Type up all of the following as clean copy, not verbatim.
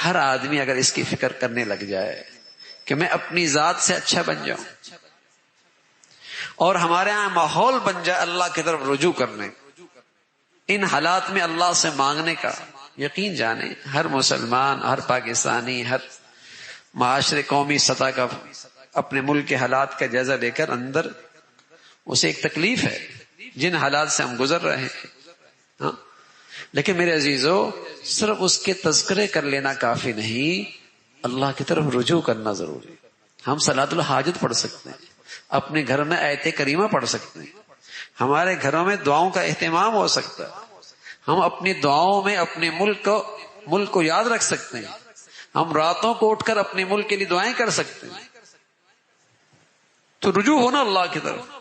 ہر آدمی اگر اس کی فکر کرنے لگ جائے کہ میں اپنی ذات سے اچھا بن جاؤں اور ہمارے ہاں ماحول بن جائے اللہ کی طرف رجوع کرنے، ان حالات میں اللہ سے مانگنے کا، یقین جانیں ہر مسلمان، ہر پاکستانی، ہر معاشرے قومی سطح کا اپنے ملک کے حالات کا جائزہ لے کر اندر اسے ایک تکلیف ہے جن حالات سے ہم گزر رہے ہیں. ہاں لیکن میرے عزیزو، صرف اس کے تذکرے کر لینا کافی نہیں، اللہ کی طرف رجوع کرنا ضروری. ہم صلاۃ الحاجت پڑھ سکتے ہیں، اپنے گھر میں آیت کریمہ پڑھ سکتے ہیں، ہمارے گھروں میں دعاؤں کا اہتمام ہو سکتا ہے، ہم اپنی دعاؤں میں اپنے ملک کو یاد رکھ سکتے ہیں، ہم راتوں کو اٹھ کر اپنے ملک کے لیے دعائیں کر سکتے ہیں. تو رجوع ہونا اللہ کی طرف.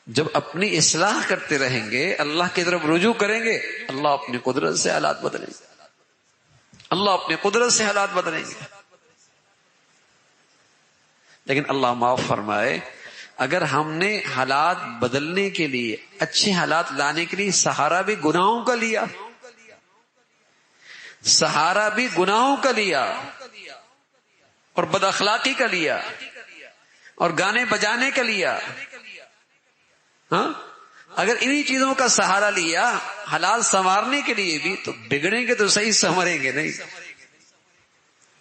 جب اپنی اصلاح کرتے رہیں گے، اللہ کی طرف رجوع کریں گے، اللہ اپنی قدرت سے حالات بدلیں گے، اللہ اپنی قدرت سے حالات بدلیں گے. لیکن اللہ معاف فرمائے، اگر ہم نے حالات بدلنے کے لیے، اچھے حالات لانے کے لیے سہارا بھی گناہوں کا لیا، سہارا بھی گناہوں کا لیا اور بد اخلاقی کا لیا اور گانے بجانے کا لیا، ہاں اگر انہی چیزوں کا سہارا لیا حلال سنوارنے کے لیے بھی، تو بگڑیں گے تو صحیح، سنوریں گے نہیں،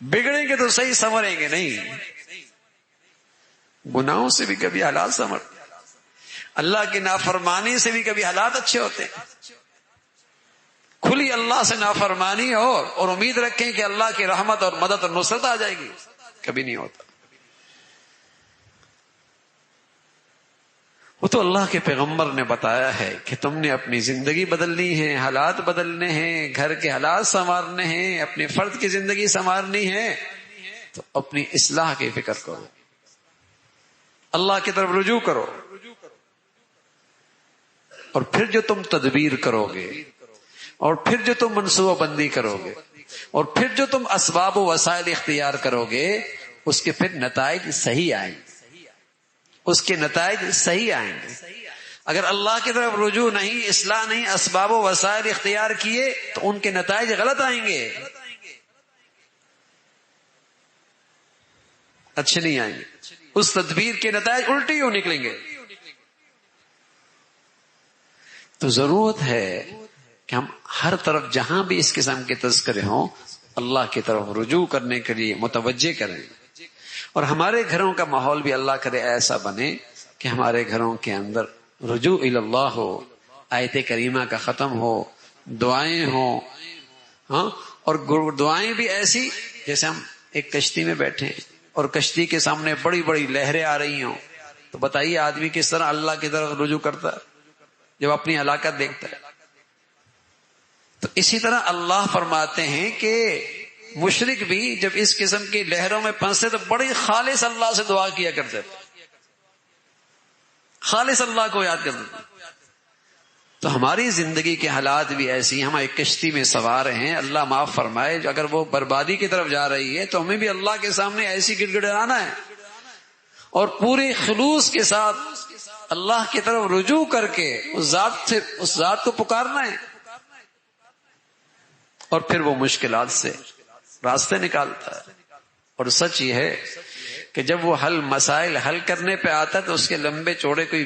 بگڑیں گے تو صحیح، سنوریں گے نہیں. گناہوں سے بھی کبھی حالات سنور، اللہ کی نافرمانی سے بھی کبھی حالات اچھے ہوتے ہیں. کھلی اللہ سے نافرمانی ہو اور امید رکھیں کہ اللہ کی رحمت اور مدد اور نصرت آ جائے گی، کبھی نہیں ہوتا. وہ تو اللہ کے پیغمبر نے بتایا ہے کہ تم نے اپنی زندگی بدلنی ہے، حالات بدلنے ہیں، گھر کے حالات سنوارنے ہیں، اپنے فرد کی زندگی سنوارنی ہے، تو اپنی اصلاح کی فکر کرو، اللہ کی طرف رجوع کرو. اور پھر جو تم تدبیر کرو گے، اور پھر جو تم منصوبہ بندی کرو گے، اور پھر جو تم اسباب و وسائل اختیار کرو گے، اس کے پھر نتائج صحیح آئیں گے، اس کے نتائج صحیح آئیں گے. اگر اللہ کی طرف رجوع نہیں، اصلاح نہیں، اسباب و وسائل اختیار کیے تو ان کے نتائج غلط آئیں گے، اچھے نہیں آئیں گے، اس تدبیر کے نتائج الٹی ہو نکلیں گے. تو ضرورت ہے کہ ہم ہر طرف جہاں بھی اس قسم کے تذکرے ہوں، اللہ کی طرف رجوع کرنے کے لیے متوجہ کریں. اور ہمارے گھروں کا ماحول بھی اللہ کرے ایسا بنے کہ ہمارے گھروں کے اندر رجوع الی اللہ ہو، آیت کریمہ کا ختم ہو، دعائیں ہوں، ہاں اور دعائیں بھی ایسی جیسے ہم ایک کشتی میں بیٹھے ہیں اور کشتی کے سامنے بڑی بڑی لہریں آ رہی ہوں، تو بتائیے آدمی کس طرح اللہ کی طرف رجوع کرتا ہے جب اپنی ہلاکت دیکھتا ہے. تو اسی طرح اللہ فرماتے ہیں کہ مشرک بھی جب اس قسم کی لہروں میں پھنستے تو بڑی خالص اللہ سے دعا کیا کرتے تھے، خالص اللہ کو یاد کرتے تھے. تو ہماری زندگی کے حالات بھی ایسی، ہم ایک کشتی میں سوار ہیں، اللہ معاف فرمائے اگر وہ بربادی کی طرف جا رہی ہے تو ہمیں بھی اللہ کے سامنے ایسی گڑ گڑانا ہے اور پورے خلوص کے ساتھ اللہ کی طرف رجوع کر کے اس ذات کو پکارنا ہے، اور پھر وہ مشکلات سے راستے نکالتا ہے. اور سچ یہ ہے کہ جب وہ مسائل حل کرنے پہ آتا ہے تو اس کے لمبے چوڑے کوئی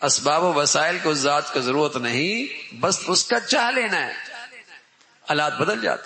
اسباب و وسائل کو ذات کو ضرورت نہیں، بس اس کا چاہ لینا ہے، حالات بدل جاتے.